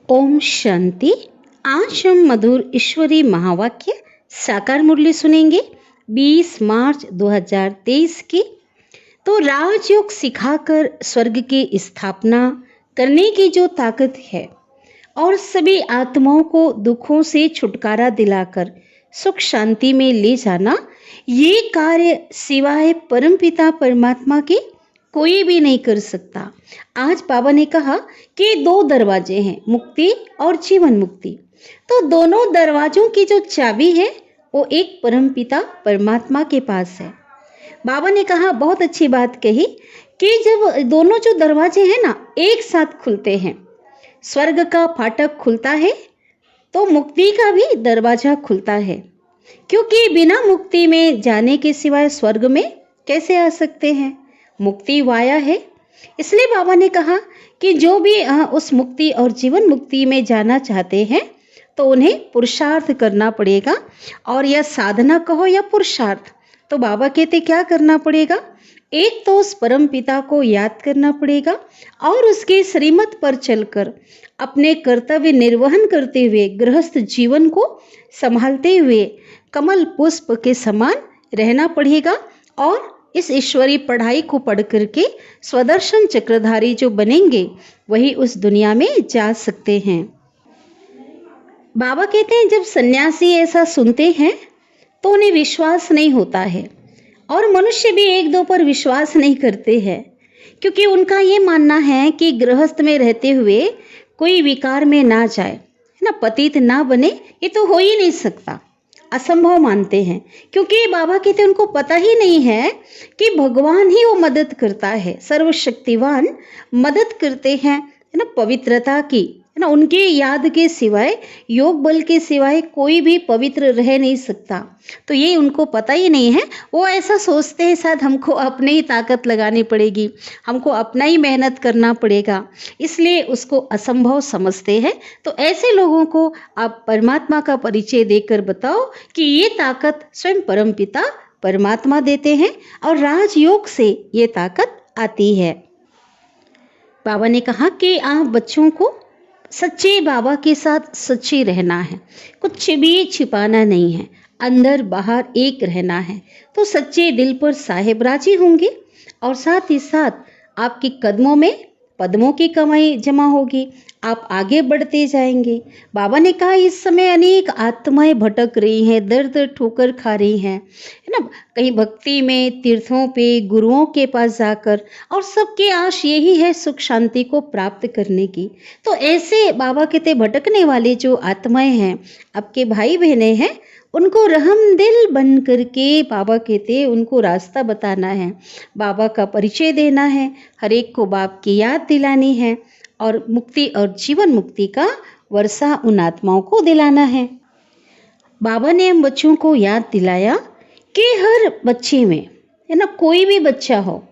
ओम शांति। आज हम मधुर ईश्वरी महावाक्य साकार मुरली सुनेंगे 20 मार्च 2023 की। तो राजयोग सिखाकर स्वर्ग की स्थापना करने की जो ताकत है और सभी आत्माओं को दुखों से छुटकारा दिलाकर सुख शांति में ले जाना, ये कार्य सिवाय परमपिता परमात्मा के कोई भी नहीं कर सकता। आज बाबा ने कहा कि दो दरवाजे हैं, मुक्ति और जीवन मुक्ति। तो दोनों दरवाजों की जो चाबी है वो एक परमपिता परमात्मा के पास है। बाबा ने कहा, बहुत अच्छी बात कही कि जब दोनों जो दरवाजे हैं ना एक साथ खुलते हैं, स्वर्ग का फाटक खुलता है तो मुक्ति का भी दरवाजा खुलता है। क्योंकि बिना मुक्ति में जाने के सिवाय स्वर्ग में कैसे आ सकते हैं? मुक्ति वाया है। इसलिए बाबा ने कहा कि जो भी उस मुक्ति और जीवन मुक्ति में जाना चाहते हैं तो उन्हें पुरुषार्थ करना पड़ेगा। और यह साधना कहो या पुरुषार्थ, तो बाबा कहते क्या करना पड़ेगा? एक तो उस परम पिता को याद करना पड़ेगा और उसके श्रीमत पर चलकर अपने कर्तव्य निर्वहन करते हुए गृहस्थ जीवन को संभालते हुए कमल पुष्प के समान रहना पड़ेगा। और इस ईश्वरी पढ़ाई को पढ़ करके स्वदर्शन चक्रधारी जो बनेंगे वही उस दुनिया में जा सकते हैं। बाबा कहते हैं जब सन्यासी ऐसा सुनते हैं तो उन्हें विश्वास नहीं होता है और मनुष्य भी एक दो पर विश्वास नहीं करते हैं, क्योंकि उनका ये मानना है कि गृहस्थ में रहते हुए कोई विकार में ना जाए, है ना, पतित ना बने, ये तो हो ही नहीं सकता, असंभव मानते हैं। क्योंकि बाबा कहते हैं उनको पता ही नहीं है कि भगवान ही वो मदद करता है, सर्वशक्तिवान मदद करते हैं, है ना, पवित्रता की, है ना, उनके याद के सिवाय, योग बल के सिवाय कोई भी पवित्र रह नहीं सकता। तो ये उनको पता ही नहीं है। वो ऐसा सोचते हैं शायद हमको अपने ही ताकत लगानी पड़ेगी, हमको अपना ही मेहनत करना पड़ेगा, इसलिए उसको असंभव समझते हैं। तो ऐसे लोगों को आप परमात्मा का परिचय देकर बताओ कि ये ताकत स्वयं परमपिता परमात्मा देते हैं और राजयोग से ये ताकत आती है। बाबा ने कहा कि आप बच्चों को सच्चे बाबा के साथ सच्चे रहना है, कुछ भी छिपाना नहीं है, अंदर बाहर एक रहना है। तो सच्चे दिल पर साहेब राजी होंगे और साथ ही साथ आपके कदमों में पद्मों की कमाई जमा होगी, आप आगे बढ़ते जाएंगे। बाबा ने कहा इस समय अनेक आत्माएं भटक रही हैं, दर दर ठोकर खा रही हैं, है ना, कहीं भक्ति में, तीर्थों पे, गुरुओं के पास जाकर, और सबकी आश यही है सुख शांति को प्राप्त करने की। तो ऐसे बाबा कहते भटकने वाले जो आत्माएं हैं, आपके भाई बहनें हैं, उनको रहम दिल बन करके बाबा कहते उनको रास्ता बताना है, बाबा का परिचय देना है, हर एक को बाप की याद दिलानी है और मुक्ति और जीवन मुक्ति का वर्षा उन आत्माओं को दिलाना है। बाबा ने हम बच्चों को याद दिलाया कि हर बच्चे में, है ना, कोई भी बच्चा हो,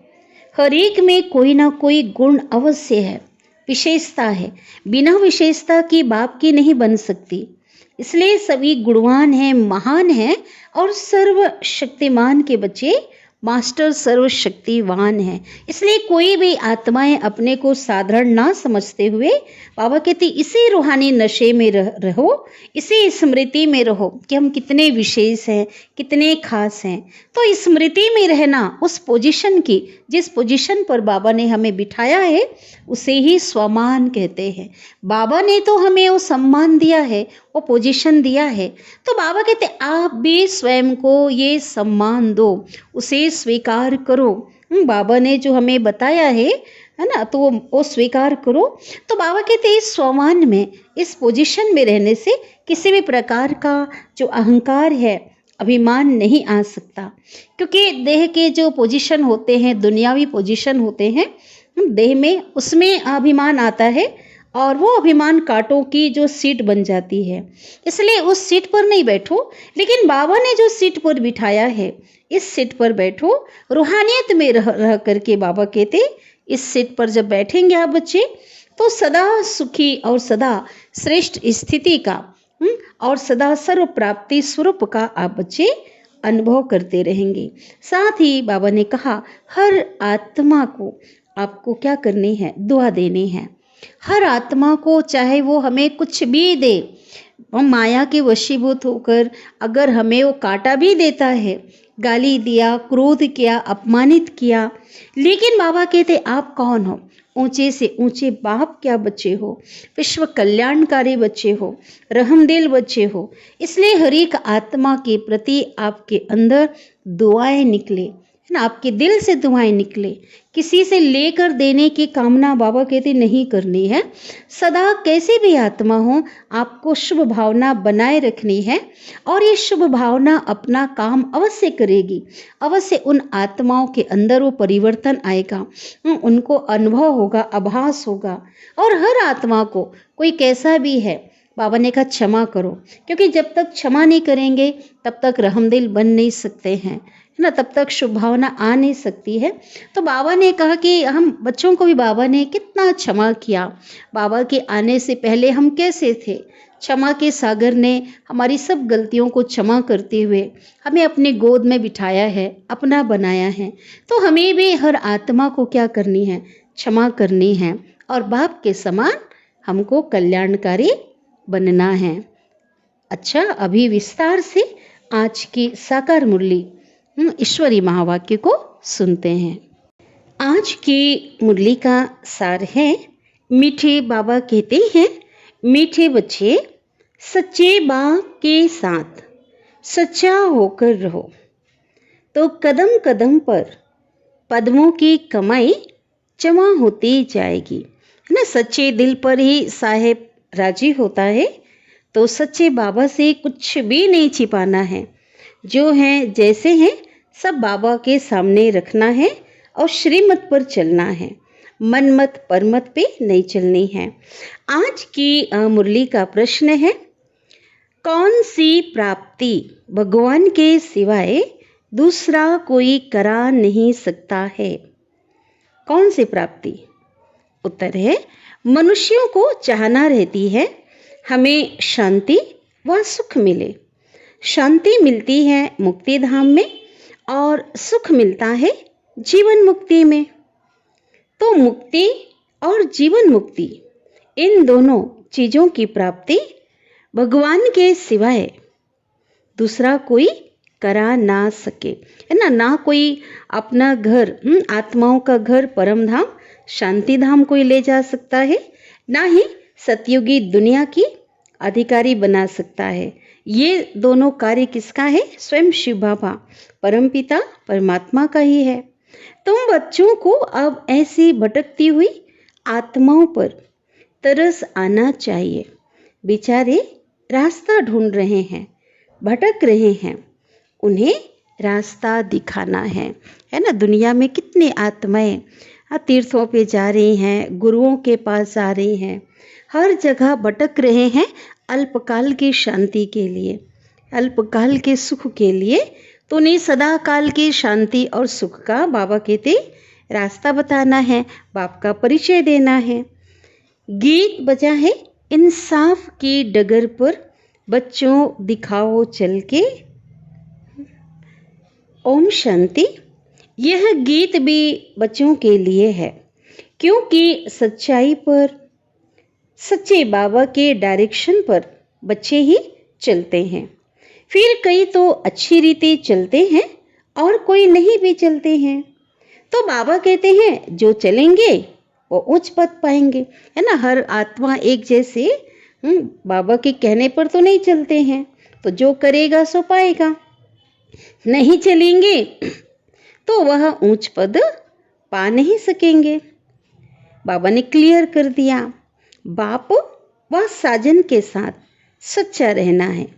हर एक में कोई ना कोई गुण अवश्य है, विशेषता है। बिना विशेषता की बाप की नहीं बन सकती। इसलिए सभी गुणवान हैं, महान हैं और सर्वशक्तिमान के बच्चे मास्टर सर्वशक्तिवान है। इसलिए कोई भी आत्माएं अपने को साधारण ना समझते हुए बाबा कहते इसी रूहानी नशे में रहो, इसी स्मृति में रहो कि हम कितने विशेष हैं, कितने खास हैं। तो स्मृति में रहना, उस पोजीशन की, जिस पोजीशन पर बाबा ने हमें बिठाया है उसे ही स्वमान कहते हैं। बाबा ने तो हमें वो सम्मान दिया है, वो पोजीशन दिया है, तो बाबा कहते आप भी स्वयं को ये सम्मान दो, उसे स्वीकार करो। बाबा ने जो हमें बताया है ना, तो वो स्वीकार करो। तो बाबा कहते इस स्वमान में, इस पोजीशन में रहने से किसी भी प्रकार का जो अहंकार है, अभिमान नहीं आ सकता। क्योंकि देह के जो पोजीशन होते हैं, दुनियावी पोजीशन होते हैं देह में, उसमें अभिमान आता है और वो अभिमान कांटों की जो सीट बन जाती है। इसलिए उस सीट पर नहीं बैठो, लेकिन बाबा ने जो सीट पर बिठाया है इस सीट पर बैठो, रूहानियत में रह करके। बाबा कहते इस सीट पर जब बैठेंगे आप बच्चे तो सदा सुखी और सदा श्रेष्ठ स्थिति का और सदा सर्व प्राप्ति स्वरूप का आप बच्चे अनुभव करते रहेंगे। साथ ही बाबा ने कहा हर आत्मा को आपको क्या करनी है? दुआ देनी है। हर आत्मा को चाहे वो हमें कुछ भी दे, हम माया के वशीभूत होकर अगर हमें वो काटा भी देता है, गाली दिया, क्रोध किया, अपमानित किया, लेकिन बाबा कहते आप कौन हो? ऊंचे से ऊंचे बाप क्या बच्चे हो, विश्व कल्याणकारी बच्चे हो, रहमदिल बच्चे हो। इसलिए हर एक आत्मा के प्रति आपके अंदर दुआएं निकले, है ना, आपके दिल से दुआएं निकले। किसी से लेकर देने की कामना बाबा कहते नहीं करनी है। सदा कैसे भी आत्मा हो, आपको शुभ भावना बनाए रखनी है और ये शुभ भावना अपना काम अवश्य करेगी। अवश्य उन आत्माओं के अंदर वो परिवर्तन आएगा, उनको अनुभव होगा, आभास होगा। और हर आत्मा को कोई कैसा भी है, बाबा ने कहा क्षमा करो, क्योंकि जब तक क्षमा नहीं करेंगे तब तक रहमदिल बन नहीं सकते हैं, है ना, तब तक शुभ भावना आ नहीं सकती है। तो बाबा ने कहा कि हम बच्चों को भी बाबा ने कितना क्षमा किया। बाबा के आने से पहले हम कैसे थे? क्षमा के सागर ने हमारी सब गलतियों को क्षमा करते हुए हमें अपने गोद में बिठाया है, अपना बनाया है। तो हमें भी हर आत्मा को क्या करनी है? क्षमा करनी है और बाप के समान हमको कल्याणकारी बनना है। अच्छा, अभी विस्तार से आज की साकार मुरली ईश्वरी महावाक्य को सुनते हैं। आज की मुरली का सार है, मीठे बाबा कहते हैं, मीठे बच्चे सच्चे बाप के साथ सच्चा होकर रहो तो कदम कदम पर पद्मों की कमाई जमा होती जाएगी, है ना। सच्चे दिल पर ही साहेब राजी होता है। तो सच्चे बाबा से कुछ भी नहीं छिपाना है, जो है जैसे हैं सब बाबा के सामने रखना है और श्रीमत पर चलना है, मनमत परमत पे नहीं चलनी है। आज की मुरली का प्रश्न है, कौन सी प्राप्ति भगवान के सिवाय दूसरा कोई करा नहीं सकता है? कौन सी प्राप्ति? उत्तर है, मनुष्यों को चाहना रहती है हमें शांति व सुख मिले। शांति मिलती है मुक्ति धाम में और सुख मिलता है जीवन मुक्ति में। तो मुक्ति और जीवन मुक्ति, इन दोनों चीज़ों की प्राप्ति भगवान के सिवाय दूसरा कोई करा ना सके, है ना। ना कोई अपना घर, आत्माओं का घर परम धाम शांति धाम कोई ले जा सकता है, ना ही सतयुगी दुनिया की अधिकारी बना सकता है। ये दोनों कार्य किसका है? स्वयं शिव बाबा परमपिता परमात्मा का ही है। तुम बच्चों को अब ऐसी भटकती हुई आत्माओं पर तरस आना चाहिए। बेचारे रास्ता ढूंढ रहे हैं, भटक रहे हैं, उन्हें रास्ता दिखाना है ना। दुनिया में कितने आत्माएं तीर्थों पे जा रही हैं, गुरुओं के पास जा रही हैं, हर जगह भटक रहे हैं अल्पकाल की शांति के लिए, अल्पकाल के सुख के लिए। तो उन्हें सदा काल की शांति और सुख का बाबा कहते रास्ता बताना है, बाप का परिचय देना है। गीत बजा है, इंसाफ की डगर पर बच्चों दिखाओ चल के, ओम शांति। यह गीत भी बच्चों के लिए है, क्योंकि सच्चाई पर, सच्चे बाबा के डायरेक्शन पर बच्चे ही चलते हैं। फिर कई तो अच्छी रीति चलते हैं और कोई नहीं भी चलते हैं। तो बाबा कहते हैं जो चलेंगे वो उच्च पद पाएंगे, है ना। हर आत्मा एक जैसे बाबा के कहने पर तो नहीं चलते हैं, तो जो करेगा सो पाएगा। नहीं चलेंगे तो वह ऊंच पद पा नहीं सकेंगे। बाबा ने क्लियर कर दिया, बाप व साजन के साथ सच्चा रहना है।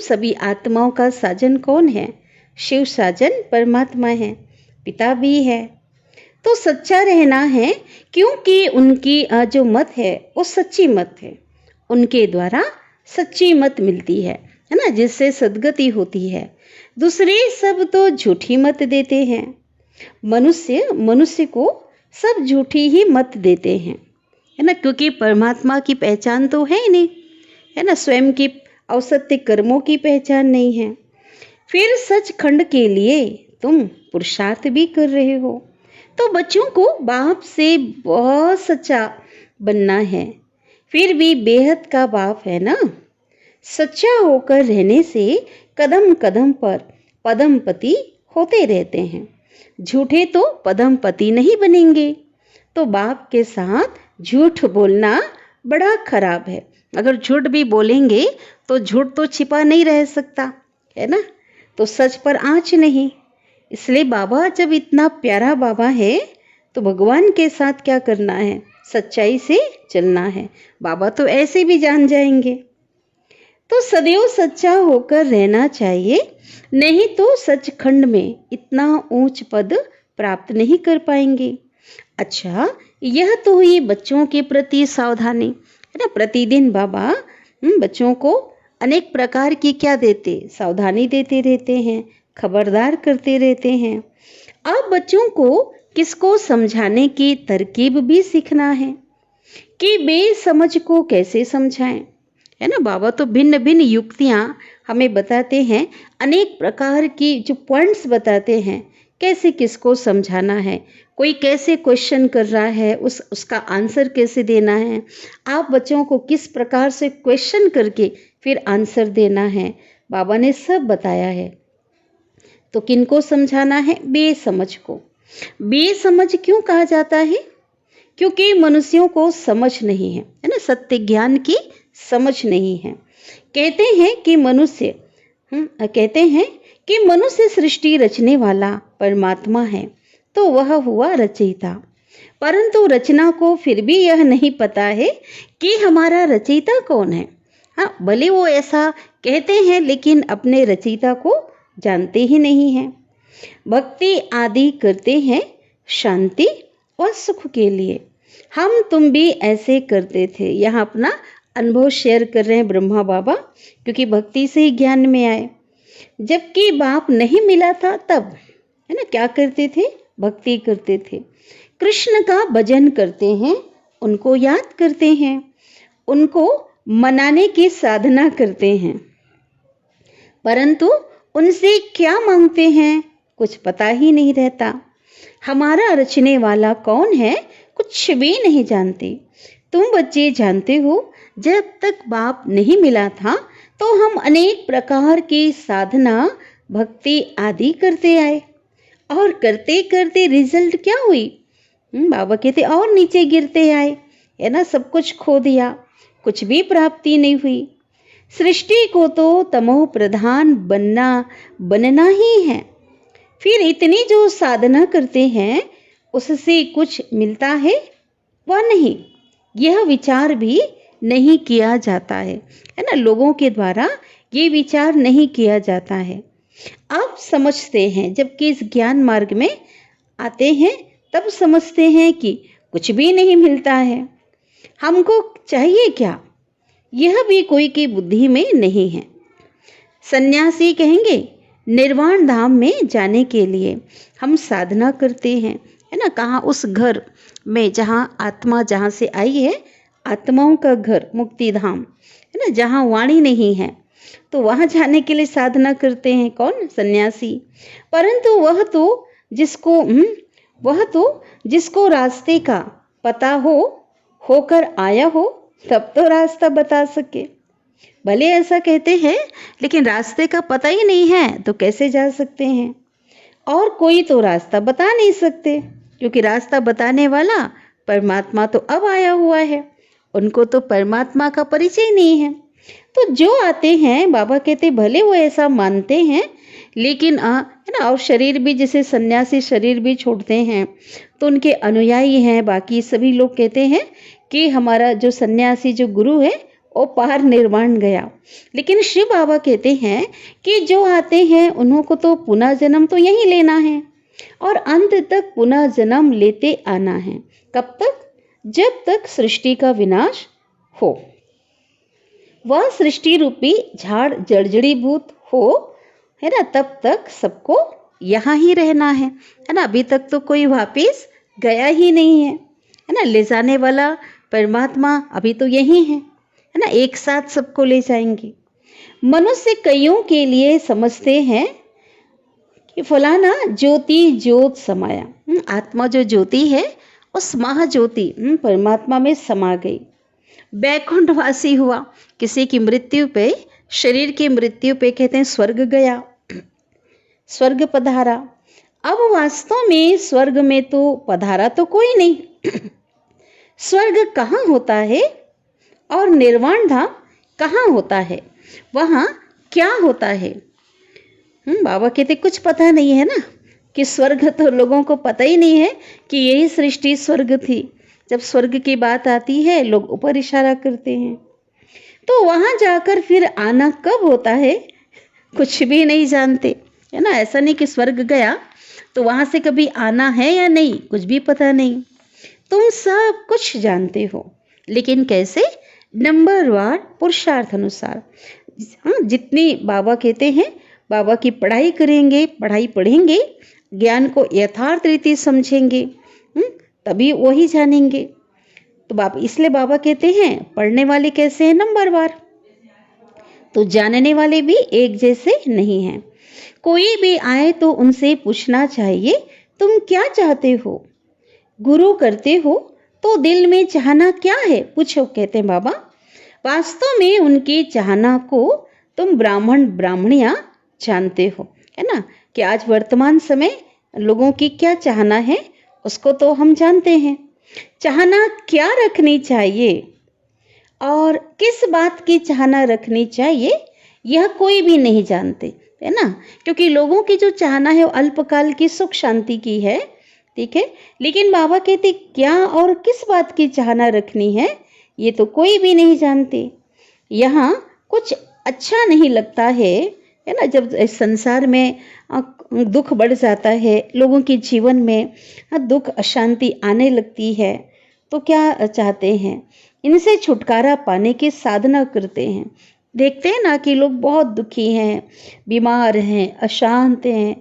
सभी आत्माओं का साजन कौन है? शिव साजन परमात्मा है, पिता भी है। तो सच्चा रहना है, क्योंकि उनकी जो मत है वो सच्ची मत है, उनके द्वारा सच्ची मत मिलती है ना, जिससे सद्गति होती है। दूसरे सब तो झूठी मत देते हैं। मनुष्य को सब झूठी ही मत देते हैं, है ना, क्योंकि परमात्मा की पहचान तो है ही नहीं, है ना। स्वयं की औसत्य कर्मों की पहचान नहीं है। फिर सचखंड के लिए तुम पुरुषार्थ भी कर रहे हो। तो बच्चों को बाप से बहुत सच्चा बनना है, फिर भी बेहद का बाप है ना। सच्चा होकर रहने से कदम कदम पर पदमपति होते रहते हैं। झूठे तो पदमपति नहीं बनेंगे। तो बाप के साथ झूठ बोलना बड़ा खराब है। अगर झूठ भी बोलेंगे तो झूठ तो छिपा नहीं रह सकता, है ना। तो सच पर आँच नहीं। इसलिए बाबा जब इतना प्यारा बाबा है तो भगवान के साथ क्या करना है, सच्चाई से चलना है। बाबा तो ऐसे भी जान जाएंगे। तो सदैव सच्चा होकर रहना चाहिए, नहीं तो सचखंड में इतना ऊंच पद प्राप्त नहीं कर पाएंगे। अच्छा, यह तो हुई बच्चों के प्रति सावधानी, है ना। प्रतिदिन बाबा बच्चों को अनेक प्रकार की क्या देते, सावधानी देते रहते हैं, खबरदार करते रहते हैं। अब बच्चों को किसको समझाने की तरकीब भी सीखना है कि बेसमझ को कैसे समझाएं, है ना। बाबा तो भिन्न भिन्न युक्तियां हमें बताते हैं, अनेक प्रकार की जो पॉइंट्स बताते हैं, कैसे किसको समझाना है, कोई कैसे क्वेश्चन कर रहा है उसका आंसर कैसे देना है, आप बच्चों को किस प्रकार से क्वेश्चन करके फिर आंसर देना है, बाबा ने सब बताया है। तो किनको समझाना है, बेसमझ को। बेसमझ क्यों कहा जाता है, क्योंकि मनुष्यों को समझ नहीं है, है ना, सत्य ज्ञान की समझ नहीं है। कहते हैं कि मनुष्य सृष्टि रचने वाला परमात्मा है, तो वह हुआ रचयिता। परंतु रचना को फिर भी यह नहीं पता है कि हमारा रचयिता कौन है। हाँ, भले वो ऐसा कहते हैं लेकिन अपने रचयिता को जानते ही नहीं हैं। भक्ति आदि करते हैं शांति और सुख के लिए। हम तुम भी ऐसे करते थे। यहाँ अपना अनुभव शेयर कर रहे हैं ब्रह्मा बाबा, क्योंकि भक्ति से ही ज्ञान में आए। जबकि बाप नहीं मिला था तब, है ना, क्या करते थे, भक्ति करते थे। कृष्ण का भजन करते हैं, उनको याद करते हैं, उनको मनाने की साधना करते हैं, परंतु उनसे क्या मांगते हैं कुछ पता ही नहीं रहता। हमारा रचने वाला कौन है कुछ भी नहीं जानते। तुम बच्चे जानते हो, जब तक बाप नहीं मिला था तो हम अनेक प्रकार की साधना भक्ति आदि करते आए, और करते करते रिजल्ट क्या हुई, बाबा कहते और नीचे गिरते आए, है ना। सब कुछ खो दिया, कुछ भी प्राप्ति नहीं हुई। सृष्टि को तो तमो प्रधान बनना ही है। फिर इतनी जो साधना करते हैं उससे कुछ मिलता है वह नहीं, यह विचार भी नहीं किया जाता है ना। लोगों के द्वारा ये विचार नहीं किया जाता है। आप समझते हैं, जबकि इस ज्ञान मार्ग में आते हैं तब समझते हैं कि कुछ भी नहीं मिलता है। हमको चाहिए क्या, यह भी कोई की बुद्धि में नहीं है। सन्यासी कहेंगे निर्वाण धाम में जाने के लिए हम साधना करते हैं, है ना। कहाँ, उस घर में जहाँ आत्मा जहाँ से आई है, आत्माओं का घर मुक्ति धाम, है ना, जहाँ वाणी नहीं है, तो वहाँ जाने के लिए साधना करते हैं। कौन, सन्यासी। परंतु वह तो जिसको रास्ते का पता होकर आया हो, तब तो रास्ता बता सके। भले ऐसा कहते हैं लेकिन रास्ते का पता ही नहीं है तो कैसे जा सकते हैं। और कोई तो रास्ता बता नहीं सकते, क्योंकि रास्ता बताने वाला परमात्मा तो अब आया हुआ है, उनको तो परमात्मा का परिचय नहीं है। तो जो आते हैं, बाबा कहते भले वो ऐसा मानते हैं लेकिन है ना, और शरीर भी, जैसे सन्यासी शरीर भी छोड़ते हैं तो उनके अनुयायी हैं, बाकी सभी लोग कहते हैं कि हमारा जो सन्यासी जो गुरु है वो पार निर्वाण गया। लेकिन शिव बाबा कहते हैं कि जो आते हैं उनको तो पुनः जन्म तो यही लेना है और अंत तक पुनः जन्म लेते आना है। कब तक, जब तक सृष्टि का विनाश हो, वह सृष्टि रूपी झाड़ जर्जरीभूत हो, है ना, तब तक सबको यहाँ ही रहना है ना। अभी तक तो कोई वापिस गया ही नहीं है ना। ले जाने वाला परमात्मा अभी तो यही है ना, एक साथ सबको ले जाएंगे। मनुष्य कईयों के लिए समझते हैं कि फलाना ज्योति ज्योत समाया, आत्मा जो ज्योति है उस महाज्योति परमात्मा में समा गई, बैकुंठवासी हुआ। किसी की मृत्यु पे, शरीर की मृत्यु पे कहते हैं स्वर्ग गया, स्वर्ग पधारा। अब वास्तव में स्वर्ग में तो पधारा तो कोई नहीं। स्वर्ग कहाँ होता है और निर्वाण धाम कहाँ होता है, वहाँ क्या होता है? बाबा कहते कुछ पता नहीं है ना, कि स्वर्ग तो लोगों को पता ही नहीं है कि यही सृष्टि स्वर्ग थी। जब स्वर्ग की बात आती है लोग ऊपर इशारा करते हैं, तो वहां जाकर फिर आना कब होता है कुछ भी नहीं जानते, है ना। ऐसा नहीं कि स्वर्ग गया तो वहां से कभी आना है या नहीं, कुछ भी पता नहीं। तुम सब कुछ जानते हो, लेकिन कैसे? नंबरवार पुरुषार्थ अनुसार। जितनी बाबा कहते हैं, बाबा की पढ़ाई करेंगे, पढ़ाई पढ़ेंगे, ज्ञान को यथार्थ रीति समझेंगे, तभी वही जानेंगे। तो बाबा, इसलिए बाबा कहते हैं पढ़ने वाले कैसे हैं? नंबरवार। तो जानने वाले भी एक जैसे नहीं हैं। कोई भी आए तो उनसे पूछना चाहिए, तुम क्या चाहते हो? गुरु करते हो तो दिल में चाहना क्या है, पूछो, कहते हैं बाबा। वास्तव में उनकी चाहना को तुम ब्राह्मण ब्राह्मणियां जानते हो, है ना, कि आज वर्तमान समय लोगों की क्या चाहना है उसको तो हम जानते हैं। चाहना क्या रखनी चाहिए और किस बात की चाहना रखनी चाहिए, यह कोई भी नहीं जानते, है ना। क्योंकि लोगों की जो चाहना है वो अल्पकाल की सुख शांति की है, ठीक है। लेकिन बाबा कहते क्या और किस बात की चाहना रखनी है, ये तो कोई भी नहीं जानते। यहाँ कुछ अच्छा नहीं लगता है ना। जब इस संसार में दुख बढ़ जाता है, लोगों के जीवन में दुख अशांति आने लगती है, तो क्या चाहते हैं? इनसे छुटकारा पाने की साधना करते हैं। देखते हैं ना कि लोग बहुत दुखी हैं, बीमार हैं, अशांत हैं,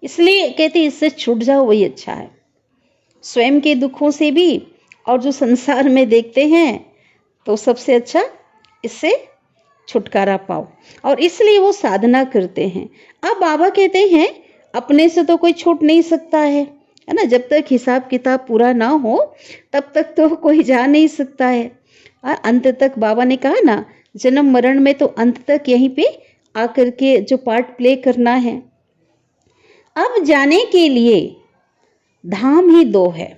इसलिए कहते हैं इससे छूट जाओ, वही अच्छा है। स्वयं के दुखों से भी और जो संसार में देखते हैं, तो सबसे अच्छा इससे छुटकारा पाओ, और इसलिए वो साधना करते हैं। अब बाबा कहते हैं अपने से तो कोई छूट नहीं सकता है ना। जब तक हिसाब किताब पूरा ना हो तब तक तो कोई जा नहीं सकता है। अंत तक बाबा ने कहा ना, जन्म मरण में तो अंत तक यहीं पे आकर के जो पार्ट प्ले करना है। अब जाने के लिए धाम ही दो है।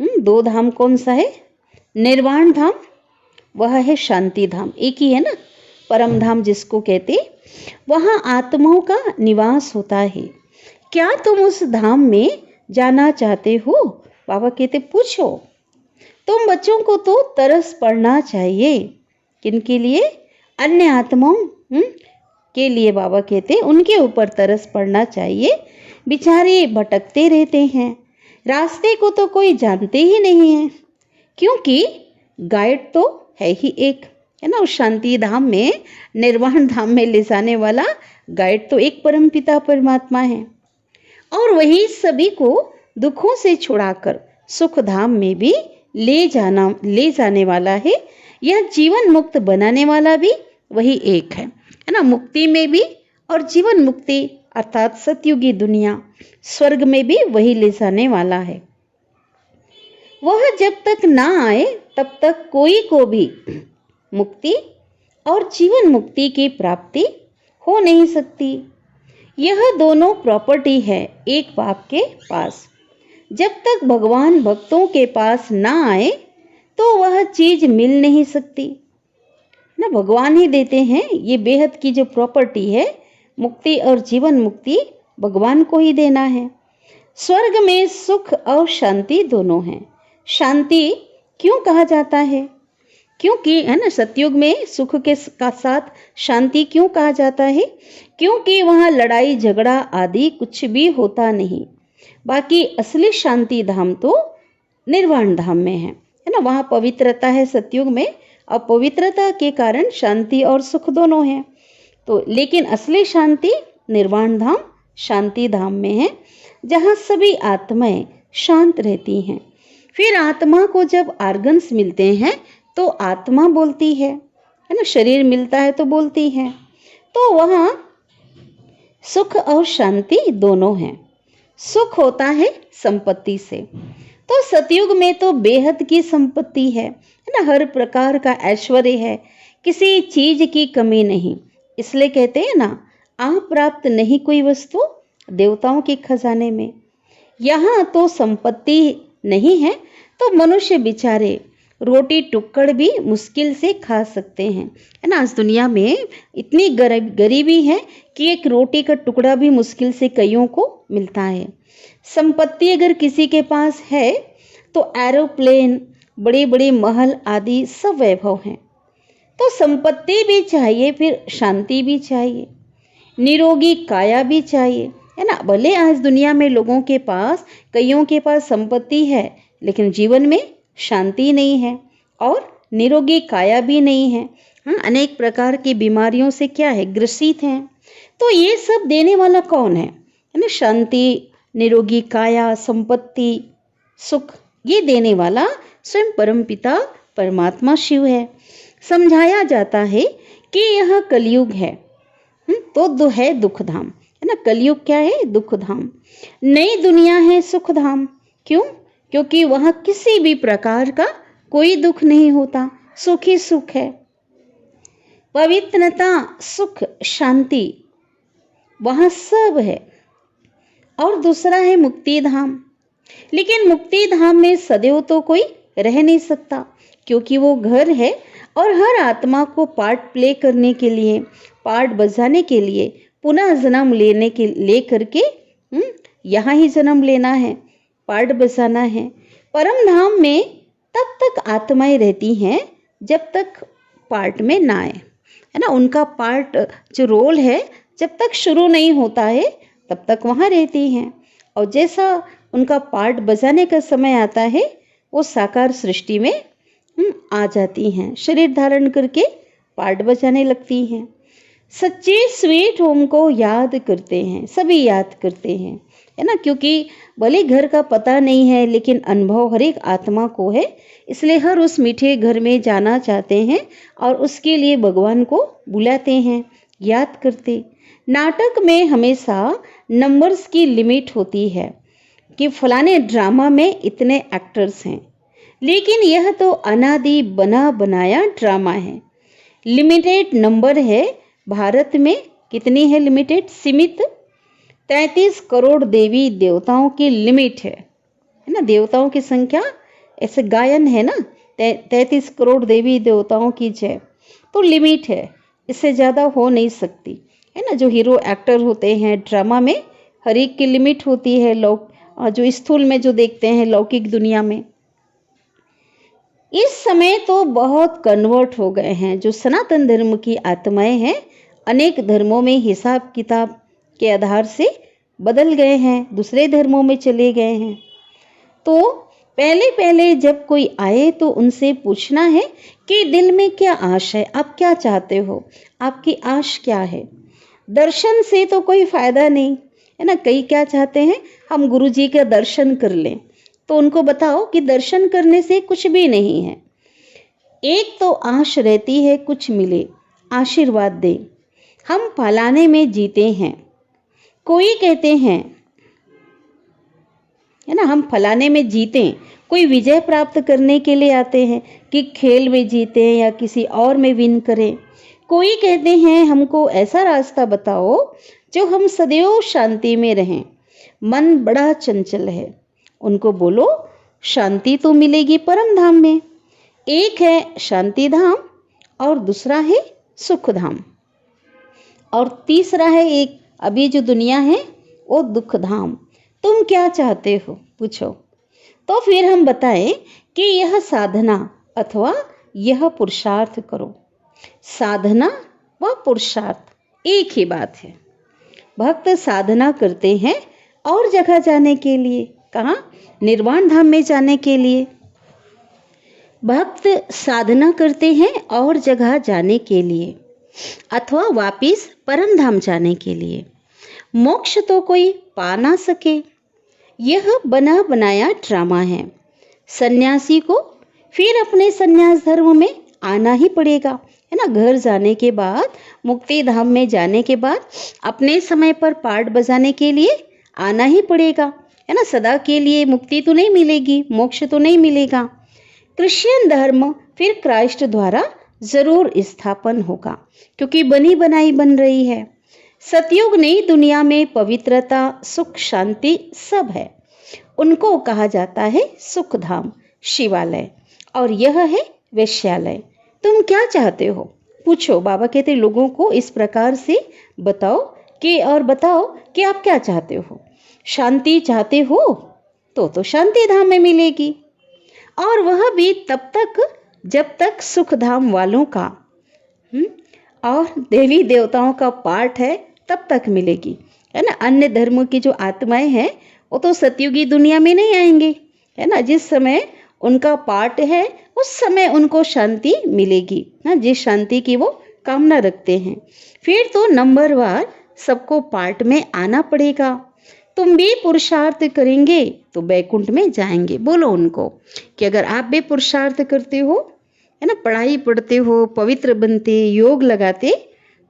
दो धाम कौन सा है? निर्वाण धाम, वह है शांति धाम, एक ही है ना, परम धाम जिसको कहते। वहां आत्माओं का निवास होता है। क्या तुम उस धाम में जाना चाहते हो? बाबा कहते पूछो। तुम बच्चों को तो तरस पड़ना चाहिए, किनके लिए? अन्य आत्माओं के लिए। बाबा कहते उनके ऊपर तरस पड़ना चाहिए। बेचारे भटकते रहते हैं, रास्ते को तो कोई जानते ही नहीं है, क्योंकि गाइड तो है ही एक, है ना। उस शांति धाम में, निर्वाण धाम में ले जाने वाला गाइड तो एक परमपिता परमात्मा है, और वही सभी को दुखों से छुड़ाकर सुख धाम में भी ले जाने वाला है। यह जीवन मुक्त बनाने वाला भी वही एक है ना। मुक्ति में भी और जीवन मुक्ति अर्थात सतयुगी दुनिया, स्वर्ग में भी वही ले जाने वाला है। वह जब तक ना आए तब तक कोई को भी मुक्ति और जीवन मुक्ति की प्राप्ति हो नहीं सकती। यह दोनों प्रॉपर्टी है एक बाप के पास। जब तक भगवान भक्तों के पास ना आए तो वह चीज मिल नहीं सकती ना। भगवान ही देते हैं ये बेहद की जो प्रॉपर्टी है, मुक्ति और जीवन मुक्ति भगवान को ही देना है। स्वर्ग में सुख और शांति दोनों हैं। शांति क्यों कहा जाता है? क्योंकि, है ना, सतयुग में सुख के साथ शांति क्यों कहा जाता है? क्योंकि वहाँ लड़ाई झगड़ा आदि कुछ भी होता नहीं। बाकी असली शांति धाम तो निर्वाण धाम में है ना। वहाँ पवित्रता है सतयुग में, और पवित्रता के कारण शांति और सुख दोनों हैं। तो लेकिन असली शांति निर्वाण धाम शांति धाम में है, जहाँ सभी आत्माएं शांत रहती हैं। फिर आत्मा को जब आर्गन्स मिलते हैं तो आत्मा बोलती है ना, शरीर मिलता है तो बोलती है। तो वहाँ सुख और शांति दोनों हैं। सुख होता है संपत्ति से, तो सतयुग में तो बेहद की संपत्ति है ना, हर प्रकार का ऐश्वर्य है, किसी चीज की कमी नहीं। इसलिए कहते हैं ना, आप प्राप्त नहीं कोई वस्तु देवताओं के खजाने में। यहाँ तो संपत्ति नहीं है तो मनुष्य बेचारे रोटी टुक्कड़ भी मुश्किल से खा सकते हैं, है ना। इस दुनिया में इतनी गरीबी है कि एक रोटी का टुकड़ा भी मुश्किल से कईयों को मिलता है। संपत्ति अगर किसी के पास है तो एरोप्लेन, बड़े बड़े महल आदि सब वैभव हैं। तो संपत्ति भी चाहिए, फिर शांति भी चाहिए, निरोगी काया भी चाहिए, है ना। भले आज दुनिया में लोगों के पास, कईयों के पास संपत्ति है लेकिन जीवन में शांति नहीं है और निरोगी काया भी नहीं है। अनेक प्रकार की बीमारियों से क्या है, ग्रसित हैं। तो ये सब देने वाला कौन है ना। शांति, निरोगी काया, संपत्ति, सुख, ये देने वाला स्वयं परमपिता परमात्मा शिव है। समझाया जाता है कि यह कलयुग है तो है दुख धाम, है ना। कलयुग क्या है, दुख धाम। नई दुनिया है सुख धाम। क्यों? क्योंकि वहां किसी भी प्रकार का कोई दुख नहीं होता, सुख ही सुख है। पवित्रता, सुख, शांति, वहां सब है। और दूसरा है मुक्ति धाम। लेकिन मुक्ति धाम में सदैव तो कोई रह नहीं सकता, क्योंकि वो घर है और हर आत्मा को पार्ट प्ले करने के लिए, पार्ट बजाने के लिए पुनः जन्म ले करके यहाँ ही जन्म लेना है, पार्ट बजाना है। परम धाम में तब तक आत्माएं रहती हैं जब तक पार्ट में ना आए, है ना। उनका पार्ट जो रोल है जब तक शुरू नहीं होता है तब तक वहाँ रहती हैं। और जैसा उनका पार्ट बजाने का समय आता है वो साकार सृष्टि में आ जाती हैं, शरीर धारण करके पार्ट बजाने लगती हैं। सच्चे स्वीट होम को याद करते हैं, सभी याद करते हैं, है ना। क्योंकि भले घर का पता नहीं है लेकिन अनुभव हर एक आत्मा को है, इसलिए हर उस मीठे घर में जाना चाहते हैं और उसके लिए भगवान को बुलाते हैं, याद करते। नाटक में हमेशा नंबर्स की लिमिट होती है कि फलाने ड्रामा में इतने एक्टर्स हैं, लेकिन यह तो अनादि बना बनाया ड्रामा है। लिमिटेड नंबर है। भारत में कितनी है लिमिटेड, सीमित 33 करोड़ देवी देवताओं की लिमिट है ना। देवताओं की संख्या ऐसे गायन है ना, 33 करोड़ देवी देवताओं की जय, तो लिमिट है, इससे ज़्यादा हो नहीं सकती, है ना। जो हीरो एक्टर होते हैं ड्रामा में, हर एक की लिमिट होती है। जो स्थूल में जो देखते हैं लौकिक दुनिया में, इस समय तो बहुत कन्वर्ट हो गए हैं। जो सनातन धर्म की आत्माएं हैं अनेक धर्मों में हिसाब किताब के आधार से बदल गए हैं, दूसरे धर्मों में चले गए हैं। तो पहले पहले जब कोई आए तो उनसे पूछना है कि दिल में क्या आश है, आप क्या चाहते हो, आपकी आश क्या है। दर्शन से तो कोई फायदा नहीं, है ना। कई क्या चाहते हैं, हम गुरु जी का दर्शन कर लें, तो उनको बताओ कि दर्शन करने से कुछ भी नहीं है। एक तो आश रहती है कुछ मिले, आशीर्वाद दे। हम पालाने में जीते हैं। कोई कहते हैं, है ना, हम फलाने में जीते, कोई विजय प्राप्त करने के लिए आते हैं कि खेल में जीते या किसी और में विन करें। कोई कहते हैं हमको ऐसा रास्ता बताओ जो हम सदैव शांति में रहें, मन बड़ा चंचल है। उनको बोलो शांति तो मिलेगी परम धाम में। एक है शांति धाम और दूसरा है सुख धाम, और तीसरा है एक अभी जो दुनिया है वो दुख धाम। तुम क्या चाहते हो पूछो, तो फिर हम बताएं कि यह साधना अथवा यह पुरुषार्थ करो। साधना व पुरुषार्थ एक ही बात है। भक्त साधना करते हैं और जगह जाने के लिए, कहाँ, निर्वाण धाम में जाने के लिए। भक्त साधना करते हैं और जगह जाने के लिए अथवा वापिस परम धाम जाने के लिए। मोक्ष तो कोई पा ना सके, यह बना बनाया ड्रामा है। सन्यासी को फिर अपने सन्यास धर्म में आना ही पड़ेगा, है ना। घर जाने के बाद, मुक्ति धाम में जाने के बाद अपने समय पर पार्ट बजाने के लिए आना ही पड़ेगा, है ना, सदा के लिए मुक्ति तो नहीं मिलेगी, मोक्ष तो नहीं मिलेगा। क्रिश्चियन धर्म फिर क्राइस्ट द्वारा जरूर स्थापन होगा, क्योंकि बनी बनाई बन रही है। सतयुग नई दुनिया में पवित्रता, सुख, शांति सब है। उनको कहा जाता है सुखधाम, शिवालय, और यह है वैश्यालय। तुम क्या चाहते हो, पूछो। बाबा कहते लोगों को इस प्रकार से बताओ कि आप क्या चाहते हो। शांति चाहते हो तो शांति धाम में मिलेगी, और वह भी तब तक जब तक सुख धाम वालों का और देवी देवताओं का पाठ है तब तक मिलेगी, है ना। अन्य धर्मों की जो आत्माएं हैं वो तो सतयुगी दुनिया में नहीं आएंगे, है ना। जिस समय उनका पाठ है उस समय उनको शांति मिलेगी ना, जिस शांति की वो कामना रखते हैं। फिर तो नंबरवार सबको पाठ में आना पड़ेगा। तुम भी पुरुषार्थ करेंगे तो बैकुंठ में जाएंगे। बोलो उनको कि अगर आप भी पुरुषार्थ करते हो, है ना, पढ़ाई पढ़ते हो, पवित्र बनते, योग लगाते,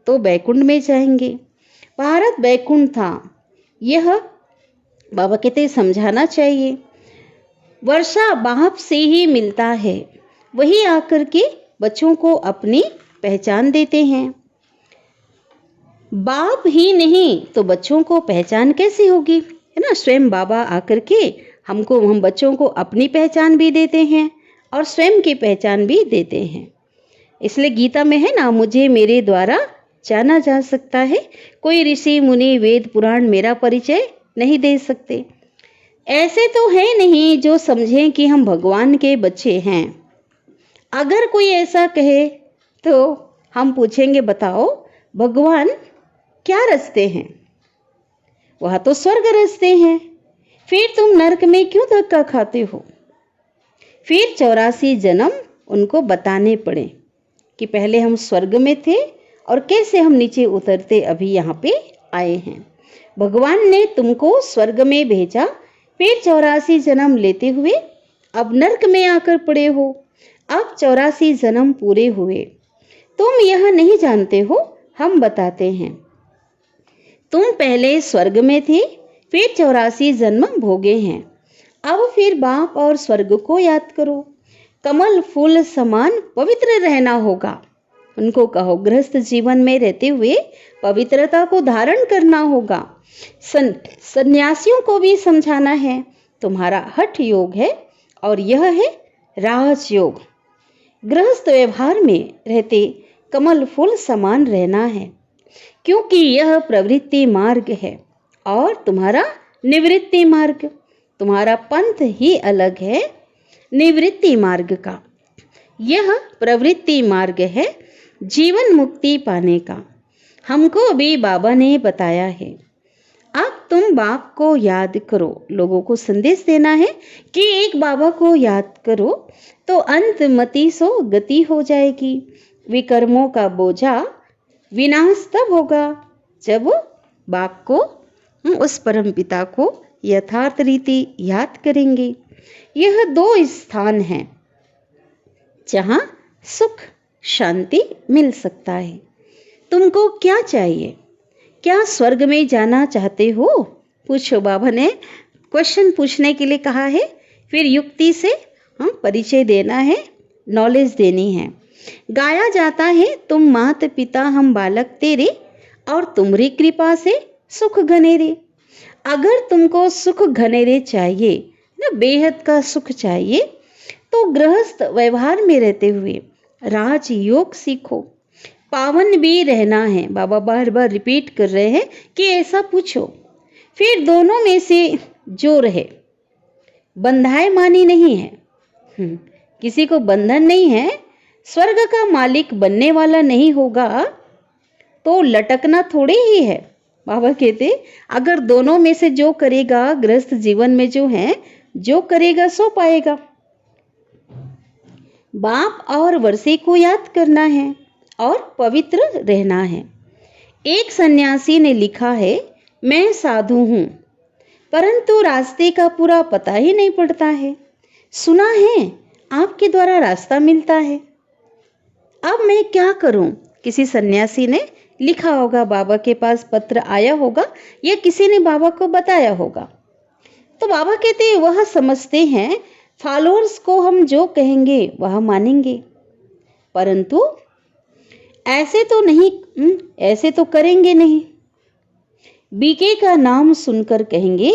तो बैकुंठ में जाएंगे। भारत बैकुंठ था, यह बाबा कहते समझाना चाहिए। वर्षा बाप से ही मिलता है, वही आकर के बच्चों को अपनी पहचान देते हैं। बाप ही नहीं तो बच्चों को पहचान कैसे होगी, है ना। स्वयं बाबा आकर के हम बच्चों को अपनी पहचान भी देते हैं और स्वयं की पहचान भी देते हैं। इसलिए गीता में है ना, मुझे मेरे द्वारा जाना जा सकता है, कोई ऋषि मुनि वेद पुराण मेरा परिचय नहीं दे सकते। ऐसे तो है नहीं जो समझें कि हम भगवान के बच्चे हैं। अगर कोई ऐसा कहे तो हम पूछेंगे, बताओ भगवान क्या रचते हैं? वह तो स्वर्ग रचते हैं, फिर तुम नरक में क्यों धक्का खाते हो? फिर 84 जन्म उनको बताने पड़े कि पहले हम स्वर्ग में थे और कैसे हम नीचे उतरते अभी यहाँ पे आए हैं। भगवान ने तुमको स्वर्ग में भेजा, फिर 84 जन्म लेते हुए अब नरक में आकर पड़े हो। अब 84 जन्म पूरे हुए, तुम यह नहीं जानते हो, हम बताते हैं। तुम पहले स्वर्ग में थे, फिर 84 जन्म भोगे हैं। अब फिर बाप और स्वर्ग को याद करो। कमल फूल समान पवित्र रहना होगा। उनको कहो गृहस्थ जीवन में रहते हुए पवित्रता को धारण करना होगा। सन्यासियों को भी समझाना है, तुम्हारा हठ योग है और यह है राजयोग। गृहस्थ व्यवहार में रहते कमल फूल समान रहना है, क्योंकि यह प्रवृत्ति मार्ग है और तुम्हारा निवृत्ति मार्ग। तुम्हारा पंथ ही अलग है निवृत्ति मार्ग का। यह प्रवृत्ति मार्ग है जीवन मुक्ति पाने का। हमको भी बाबा ने बताया है। अब तुम बाप को याद करो। लोगों को संदेश देना है कि एक बाबा को याद करो तो अंत मति सो गति हो जाएगी। विकर्मों का बोझा विनाश तब होगा जब बाप को, उस परम पिता को यथार्थ रीति याद करेंगे। यह 2 स्थान हैं जहां सुख शांति मिल सकता है। तुमको क्या चाहिए? क्या स्वर्ग में जाना चाहते हो? पूछो। बाबा ने क्वेश्चन पूछने के लिए कहा है, फिर युक्ति से परिचय देना है, नॉलेज देनी है। गाया जाता है, तुम मात पिता हम बालक तेरे, और तुम्हारी कृपा से सुख घनेरे। अगर तुमको सुख घनेरे चाहिए ना, बेहद का सुख चाहिए, तो गृहस्थ व्यवहार में रहते हुए राजयोग सीखो। पावन भी रहना है। बाबा बार बार रिपीट कर रहे हैं कि ऐसा पूछो। फिर दोनों में से जो रहे, बंधाए मानी नहीं है, किसी को बंधन नहीं है, स्वर्ग का मालिक बनने वाला नहीं होगा, तो लटकना थोड़े ही है। बाबा कहते अगर दोनों में से जो करेगा, गृहस्थ जीवन में जो है, जो करेगा सो पाएगा। बाप और वर्षे को याद करना है और पवित्र रहना है। एक सन्यासी ने लिखा है, मैं साधु हूं, परंतु रास्ते का पूरा पता ही नहीं पड़ता है। सुना है आपके द्वारा रास्ता मिलता है, अब मैं क्या करूं? किसी सन्यासी ने लिखा होगा, बाबा के पास पत्र आया होगा या किसी ने बाबा को बताया होगा। तो बाबा कहते हैं वह समझते हैं फॉलोअर्स को हम जो कहेंगे वह मानेंगे, परंतु ऐसे तो नहीं, ऐसे तो करेंगे नहीं। बीके का नाम सुनकर कहेंगे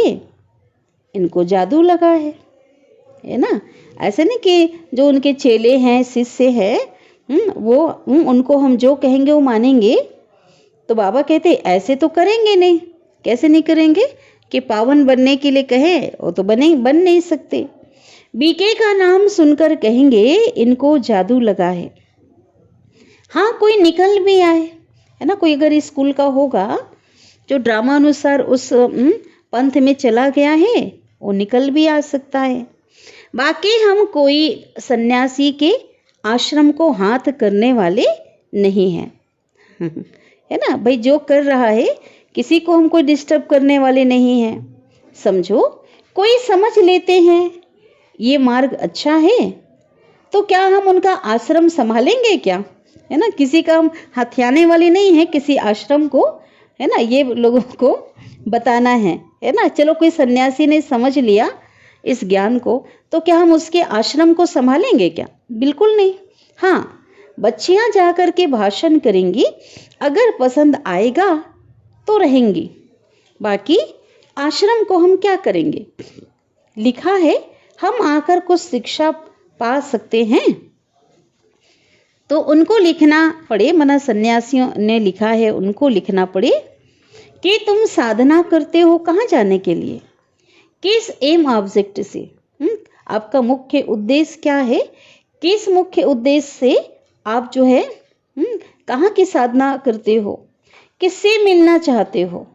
इनको जादू लगा है ना। ऐसे नहीं कि जो उनके चेले हैं, शिष्य हैं, वो उनको हम जो कहेंगे वो मानेंगे। तो बाबा कहते ऐसे तो करेंगे नहीं। कैसे नहीं करेंगे कि पावन बनने के लिए कहे, वो तो बन नहीं सकते। बीके का नाम सुनकर कहेंगे इनको जादू लगा है। हाँ, कोई निकल भी आए, है ना। कोई अगर स्कूल का होगा जो ड्रामा अनुसार उस पंथ में चला गया है, वो निकल भी आ सकता है। बाकी हम कोई सन्यासी के आश्रम को हाथ करने वाले नहीं हैं, है ना भाई। जो कर रहा है किसी को हम कोई डिस्टर्ब करने वाले नहीं हैं। समझो, कोई समझ लेते हैं ये मार्ग अच्छा है, तो क्या हम उनका आश्रम संभालेंगे क्या, है ना। किसी का हम हथियाने वाले नहीं है, किसी आश्रम को, है ना, ये लोगों को बताना है ना। चलो कोई सन्यासी ने समझ लिया इस ज्ञान को, तो क्या हम उसके आश्रम को संभालेंगे क्या? बिल्कुल नहीं। हाँ, बच्चियां जाकर के भाषण करेंगी, अगर पसंद आएगा तो रहेंगी, बाकी आश्रम को हम क्या करेंगे। लिखा है हम आकर कुछ शिक्षा पा सकते हैं, तो उनको लिखना पड़े, मना सन्यासियों ने लिखा है उनको लिखना पड़े कि तुम साधना करते हो कहाँ जाने के लिए, किस एम ऑब्जेक्ट से, आपका मुख्य उद्देश्य क्या है, किस मुख्य उद्देश्य से आप जो है कहाँ की साधना करते हो, किससे मिलना चाहते हो,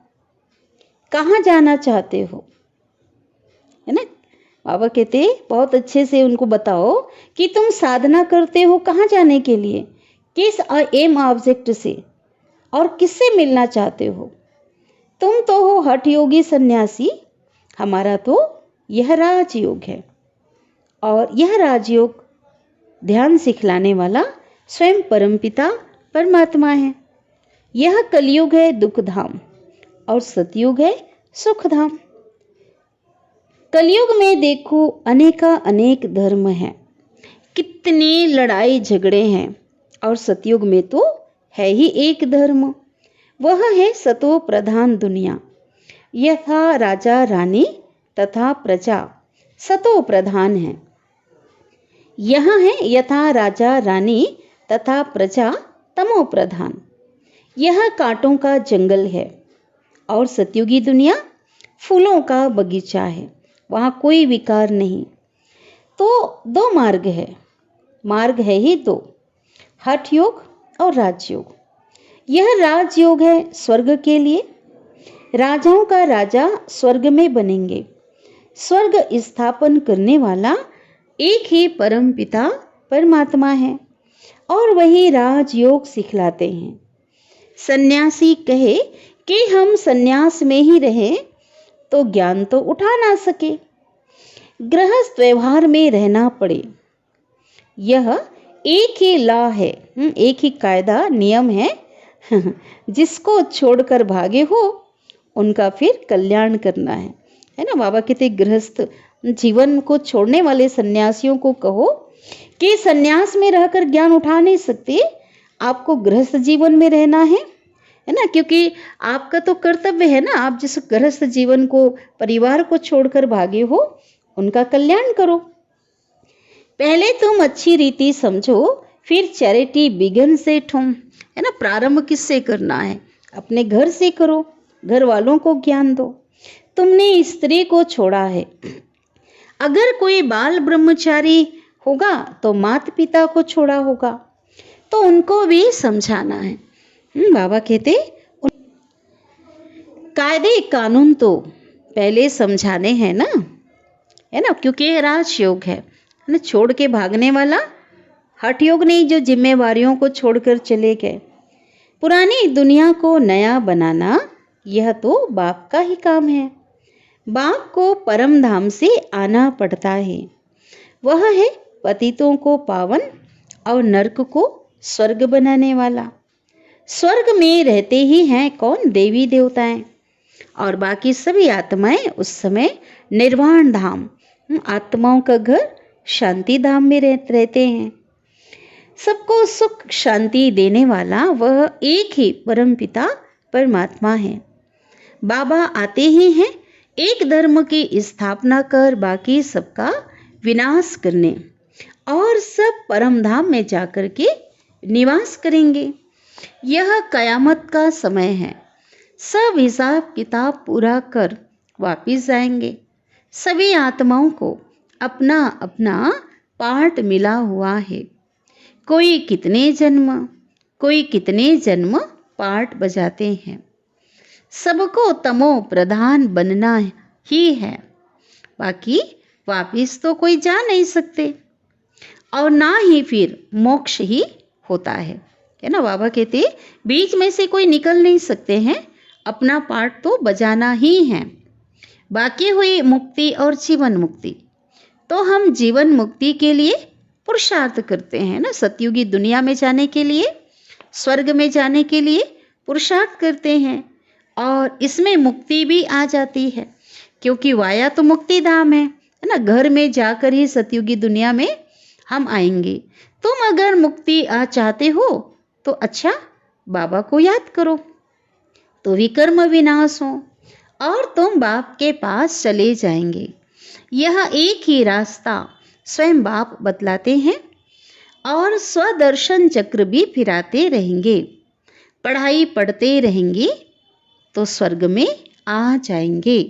कहाँ जाना चाहते हो, है ना। बाबा कहते बहुत अच्छे से उनको बताओ कि तुम साधना करते हो कहाँ जाने के लिए, किस एम ऑब्जेक्ट से, और किससे मिलना चाहते हो। तुम तो हो हठ योगी सन्यासी, हमारा तो यह राजयोग है, और यह राजयोग ध्यान सिखलाने वाला स्वयं परमपिता परमात्मा है। यह कलयुग है दुख धाम, और सतयुग है सुख धाम। कलयुग में देखो अनेका अनेक धर्म हैं, कितने लड़ाई झगड़े हैं, और सतयुग में तो है ही एक धर्म, वह है सतो प्रधान दुनिया। यथा राजा रानी तथा प्रजा सतो प्रधान है। यह है यथा राजा रानी तथा प्रजा तमो प्रधान। यह कांटों का जंगल है, और सतयुगी दुनिया फूलों का बगीचा है, वहाँ कोई विकार नहीं। तो दो मार्ग है, मार्ग है ही दो, हठ योग और राजयोग। यह राजयोग है स्वर्ग के लिए, राजाओं का राजा स्वर्ग में बनेंगे। स्वर्ग स्थापन करने वाला एक ही परम पिता परमात्मा है, और वही राजयोग सिखलाते हैं। सन्यासी कहे कि हम सन्यास में ही रहें तो ज्ञान तो उठा ना सके, गृहस्थ व्यवहार में रहना पड़े। यह एक ही लॉ है, एक ही कायदा नियम है। जिसको छोड़कर भागे हो उनका फिर कल्याण करना है ना। बाबा कहते गृहस्थ जीवन को छोड़ने वाले सन्यासियों को कहो कि सन्यास में रहकर ज्ञान उठा नहीं सकते, आपको गृहस्थ जीवन में रहना है ना। क्योंकि आपका तो कर्तव्य है ना, आप जिस गृहस्थ जीवन को, परिवार को छोड़कर भागे हो, उनका कल्याण करो। पहले तुम अच्छी रीति समझो, फिर चैरिटी बिगन से ठुम, है ना। प्रारंभ किससे करना है? अपने घर से करो, घर वालों को ज्ञान दो। तुमने स्त्री को छोड़ा है, अगर कोई बाल ब्रह्मचारी होगा तो माता पिता को छोड़ा होगा, तो उनको भी समझाना है। बाबा कहते कायदे कानून तो पहले समझाने हैं ना, है ना, क्योंकि ये राजयोग है ना। छोड़ के भागने वाला हठ योग नहीं, जो जिम्मेवारियों को छोड़कर चले गए। पुरानी दुनिया को नया बनाना यह तो बाप का ही काम है। बाप को परम धाम से आना पड़ता है, वह है पतितों को पावन और नरक को स्वर्ग बनाने वाला। स्वर्ग में रहते ही हैं कौन? देवी देवताएं। और बाकी सभी आत्माएं उस समय निर्वाण धाम, आत्माओं का घर शांति धाम में रहते हैं। सबको सुख शांति देने वाला वह एक ही परम पिता परमात्मा है। बाबा आते ही हैं एक धर्म की स्थापना कर बाकी सबका विनाश करने, और सब परम धाम में जाकर के निवास करेंगे। यह कयामत का समय है। सब हिसाब किताब पूरा कर वापिस जाएंगे। सभी आत्माओं को अपना अपना पार्ट मिला हुआ है। कोई कितने जन्म पार्ट बजाते हैं। सबको तमो प्रधान बनना ही है, बाकी वापिस तो कोई जा नहीं सकते, और ना ही फिर मोक्ष ही होता है ना। बाबा कहते बीच में से कोई निकल नहीं सकते हैं, अपना पार्ट तो बजाना ही है। बाकी हुई मुक्ति और जीवन मुक्ति, तो हम जीवन मुक्ति के लिए पुरुषार्थ करते हैं ना। सतयुगी दुनिया में जाने के लिए, स्वर्ग में जाने के लिए पुरुषार्थ करते हैं, और इसमें मुक्ति भी आ जाती है, क्योंकि वाया तो मुक्ति धाम है ना। घर में जाकर ही सतयुगी दुनिया में हम आएंगे। तुम अगर मुक्ति चाहते हो तो अच्छा, बाबा को याद करो तो विकर्म विनाश हो, और तुम बाप के पास चले जाएंगे। यह एक ही रास्ता स्वयं बाप बतलाते हैं, और स्वदर्शन चक्र भी फिराते रहेंगे। पढ़ाई पढ़ते रहेंगे तो स्वर्ग में आ जाएंगे,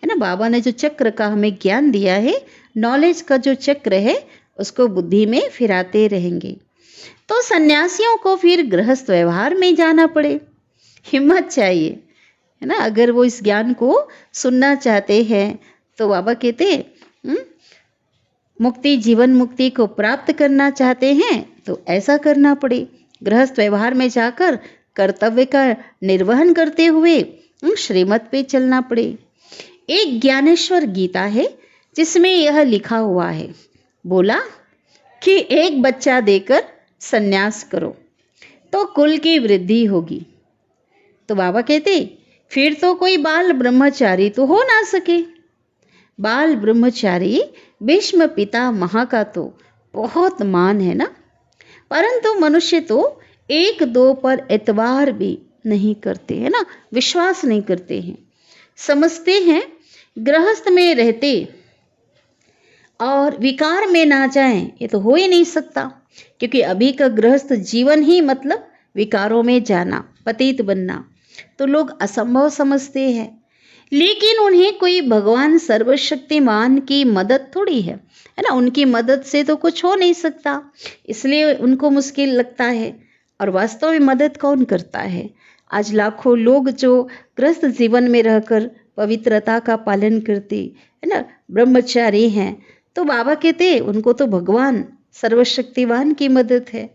है ना। बाबा ने जो चक्र का हमें ज्ञान दिया है, नॉलेज का जो चक्र है, उसको बुद्धि में फिराते रहेंगे। तो सन्यासियों को फिर गृहस्थ व्यवहार में जाना पड़े, हिम्मत चाहिए, है ना। अगर वो इस ज्ञान को सुनना चाहते हैं तो बाबा कहते मुक्ति जीवन मुक्ति को प्राप्त करना चाहते हैं तो ऐसा करना पड़े। गृहस्थ व्यवहार में जाकर कर्तव्य का निर्वहन करते हुए श्रीमत पे चलना पड़े। एक ज्ञानेश्वर गीता है जिसमें यह लिखा हुआ है, बोला कि एक बच्चा देकर सन्यास करो तो कुल की वृद्धि होगी। तो बाबा कहते फिर तो कोई बाल ब्रह्मचारी तो हो ना सके। बाल ब्रह्मचारी भीष्म पिता महा का तो बहुत मान है ना, परंतु मनुष्य तो एक दो पर एतबार भी नहीं करते हैं ना, विश्वास नहीं करते हैं। समझते हैं गृहस्थ में रहते और विकार में ना जाएं, ये तो हो ही नहीं सकता, क्योंकि अभी का गृहस्थ जीवन ही मतलब विकारों में जाना, पतित बनना, तो लोग असंभव समझते हैं। लेकिन उन्हें कोई भगवान सर्वशक्तिमान की मदद थोड़ी है ना, उनकी मदद से तो कुछ हो नहीं सकता, इसलिए उनको मुश्किल लगता है। और वास्तव में मदद कौन करता है? आज लाखों लोग जो गृहस्थ जीवन में रहकर पवित्रता का पालन करते है ना, ब्रह्मचारी हैं, तो बाबा कहते उनको तो भगवान सर्वशक्तिवान की मदद है।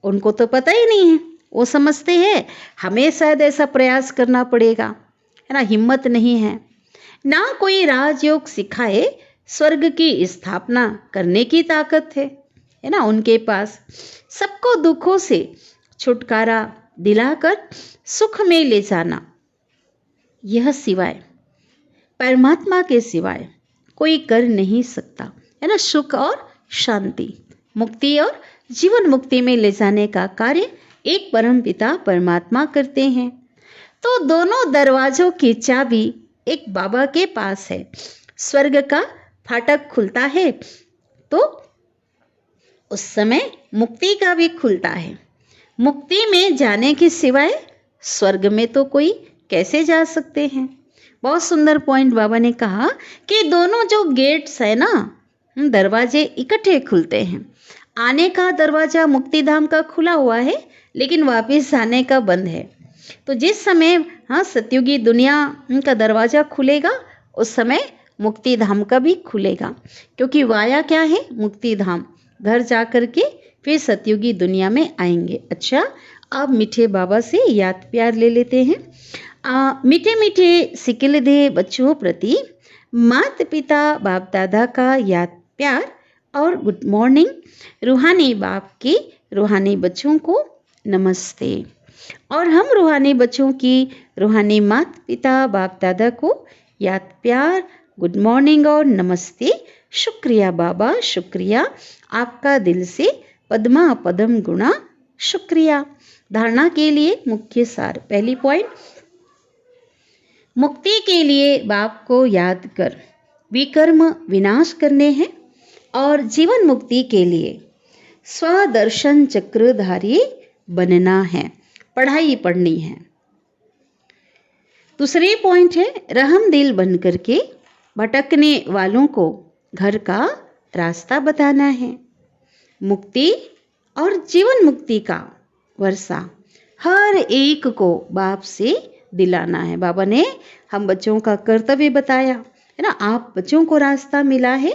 उनको तो पता ही नहीं है, वो समझते हैं हमें शायद ऐसा प्रयास करना पड़ेगा, है ना, हिम्मत नहीं है। ना कोई राजयोग सिखाए स्वर्ग की स्थापना करने की ताकत है ना उनके पास। सबको दुखों से छुटकारा दिलाकर सुख में ले जाना, यह सिवाय परमात्मा के सिवाय कोई कर नहीं सकता, है ना। सुख और शांति, मुक्ति और जीवन मुक्ति में ले जाने का कार्य एक परम पिता परमात्मा करते हैं। तो दोनों दरवाजों की चाबी एक बाबा के पास है। स्वर्ग का फाटक खुलता है तो उस समय मुक्ति का भी खुलता है। मुक्ति में जाने के सिवाय स्वर्ग में तो कोई कैसे जा सकते हैं। बहुत सुंदर पॉइंट बाबा ने कहा कि दोनों जो गेट्स है ना, दरवाजे इकट्ठे खुलते हैं। आने का दरवाजा मुक्तिधाम का खुला हुआ है, लेकिन वापस आने का बंद है। तो जिस समय सतयुगी दुनिया का दरवाजा खुलेगा, उस समय मुक्तिधाम का भी खुलेगा, क्योंकि वाया क्या है? मुक्तिधाम। घर जा कर के फिर सतयुगी दुनिया में आएंगे। अच्छा, अब मीठे बाबा से याद प्यार ले लेते हैं। मीठे मीठे सिकिलदे बच्चों प्रति माता पिता बाप दादा का याद प्यार और गुड मॉर्निंग। रूहानी बाप के रूहानी बच्चों को नमस्ते। और हम रूहानी बच्चों की रूहानी माता पिता बाप दादा को याद प्यार गुड मॉर्निंग और नमस्ते। शुक्रिया बाबा, शुक्रिया आपका दिल से पद्मा पदम गुणा शुक्रिया। धारणा के लिए मुख्य सार। पहली पॉइंट, मुक्ति के लिए बाप को याद कर विकर्म विनाश करने हैं और जीवन मुक्ति के लिए स्वदर्शन चक्रधारी बनना है, पढ़ाई पढ़नी है। दूसरी पॉइंट है, रहम दिल बन करके भटकने वालों को घर का रास्ता बताना है। मुक्ति और जीवन मुक्ति का वर्षा हर एक को बाप से दिलाना है। बाबा ने हम बच्चों का कर्तव्य बताया है ना, आप बच्चों को रास्ता मिला है,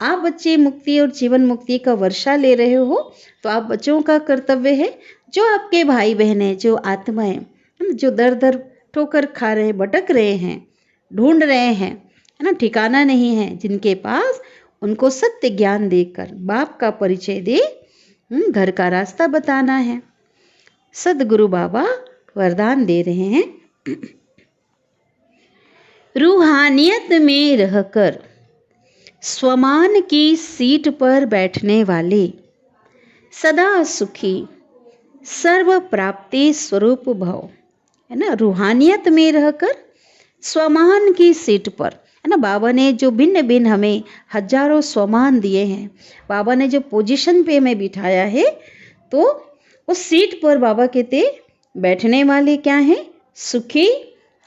आप बच्चे मुक्ति और जीवन मुक्ति का वर्षा ले रहे हो, तो आप बच्चों का कर्तव्य है जो आपके भाई बहन हैं, जो आत्माएं जो दर दर ठोकर खा रहे, भटक रहे हैं, ढूंढ रहे हैं, है ना, ठिकाना नहीं है, जिनके पास उनको सत्य ज्ञान देकर बाप का परिचय दे घर का रास्ता बताना है। सदगुरु बाबा वरदान दे रहे हैं, रूहानियत में रहकर स्वमान की सीट पर बैठने वाले सदा सुखी सर्व प्राप्ति स्वरूप भव, है ना। रूहानियत में रहकर स्वमान की सीट पर, है ना, बाबा ने जो भिन्न भिन्न हमें हजारों स्वमान दिए हैं, बाबा ने जो पोजीशन पे हमें बिठाया है, तो उस सीट पर बाबा कहते बैठने वाले क्या हैं, सुखी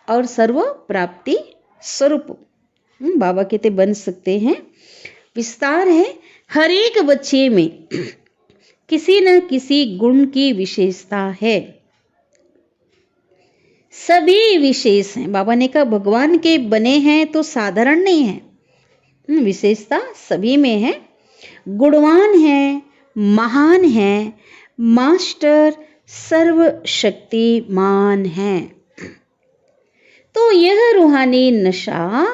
और सर्व प्राप्ति स्वरूप बाबा कहते बन सकते हैं। विस्तार है, हर एक बच्चे में किसी न किसी गुण की विशेषता है, सभी विशेष हैं। बाबा ने कहा भगवान के बने हैं तो साधारण नहीं है, विशेषता सभी में है, गुणवान है, महान है, मास्टर सर्वशक्तिमान है। तो यह रूहानी नशा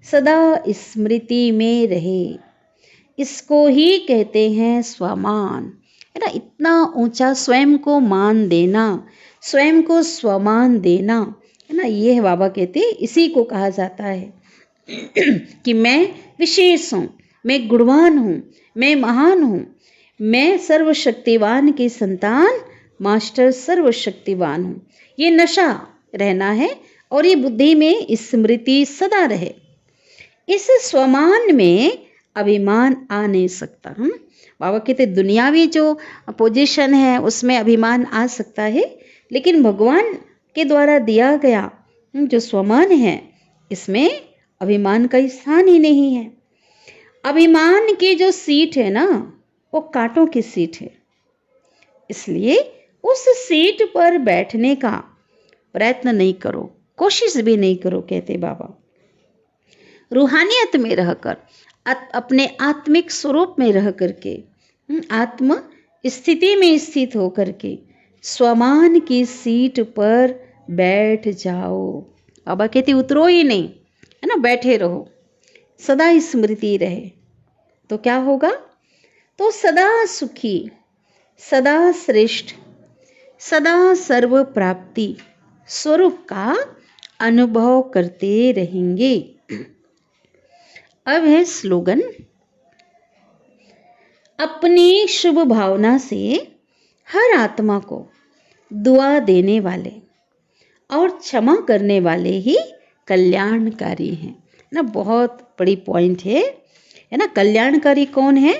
सदा स्मृति में रहे, इसको ही कहते हैं स्वमान, है ना। इतना ऊंचा स्वयं को मान देना, स्वयं को स्वमान देना, है ना, ये बाबा कहते इसी को कहा जाता है कि मैं विशेष हूँ, मैं गुणवान हूँ, मैं महान हूँ, मैं सर्वशक्तिवान की संतान, मास्टर सर्वशक्तिवान हूँ। ये नशा रहना है और ये बुद्धि में स्मृति सदा रहे। इस स्वमान में अभिमान आ नहीं सकता। बाबा कहते दुनियावी जो पोजीशन है उसमें अभिमान आ सकता है, लेकिन भगवान के द्वारा दिया गया जो स्वमान है, इसमें अभिमान का स्थान ही नहीं है। अभिमान की जो सीट है ना, वो कांटों की सीट है, इसलिए उस सीट पर बैठने का प्रयत्न नहीं करो, कोशिश भी नहीं करो, कहते बाबा। रूहानियत में रहकर, अपने आत्मिक स्वरूप में रह करके, आत्म स्थिति में स्थित होकर के स्वमान की सीट पर बैठ जाओ। बाबा कहते उतरो ही नहीं, है ना, बैठे रहो, सदा स्मृति रहे, तो क्या होगा, तो सदा सुखी, सदा श्रेष्ठ, सदा सर्व प्राप्ति स्वरूप का अनुभव करते रहेंगे। अब है स्लोगन, अपनी शुभ भावना से हर आत्मा को दुआ देने वाले और क्षमा करने वाले ही कल्याणकारी हैं, ना। बहुत बड़ी पॉइंट है ना। कल्याणकारी कौन है,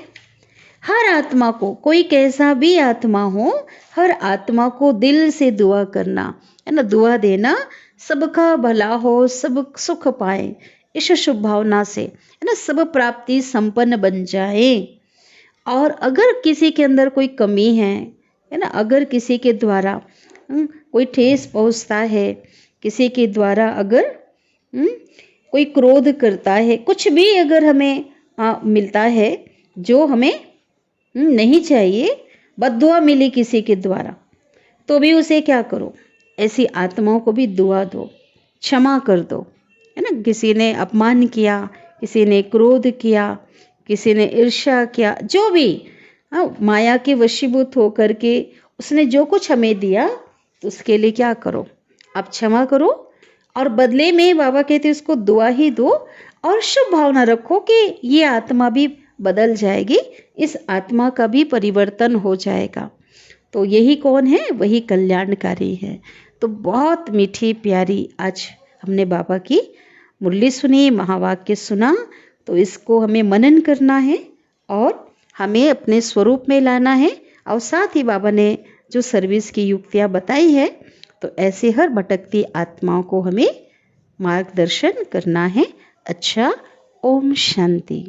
हर आत्मा को, कोई कैसा भी आत्मा हो, हर आत्मा को दिल से दुआ करना, है ना, दुआ देना, सबका भला हो, सब सुख पाए, इस शुभ भावना से, है ना, सब प्राप्ति संपन्न बन जाए। और अगर किसी के अंदर कोई कमी है ना, अगर किसी के द्वारा कोई ठेस पहुंचता है, किसी के द्वारा अगर कोई क्रोध करता है, कुछ भी अगर हमें मिलता है जो हमें नहीं चाहिए, बद्दुआ मिली किसी के द्वारा, तो भी उसे क्या करो, ऐसी आत्माओं को भी दुआ दो, क्षमा कर दो, है ना। किसी ने अपमान किया, किसी ने क्रोध किया, किसी ने ईर्ष्या किया, जो भी माया के वशीभूत होकर के उसने जो कुछ हमें दिया, तो उसके लिए क्या करो, आप क्षमा करो और बदले में बाबा कहते हैं उसको दुआ ही दो और शुभ भावना रखो कि ये आत्मा भी बदल जाएगी, इस आत्मा का भी परिवर्तन हो जाएगा। तो यही कौन है, वही कल्याणकारी है। तो बहुत मीठी प्यारी आज हमने बाबा की मुरली सुनी, महावाक्य सुना। तो इसको हमें मनन करना है और हमें अपने स्वरूप में लाना है। और साथ ही बाबा ने जो सर्विस की युक्तियाँ बताई है, तो ऐसे हर भटकती आत्माओं को हमें मार्गदर्शन करना है। अच्छा, ओम शांति।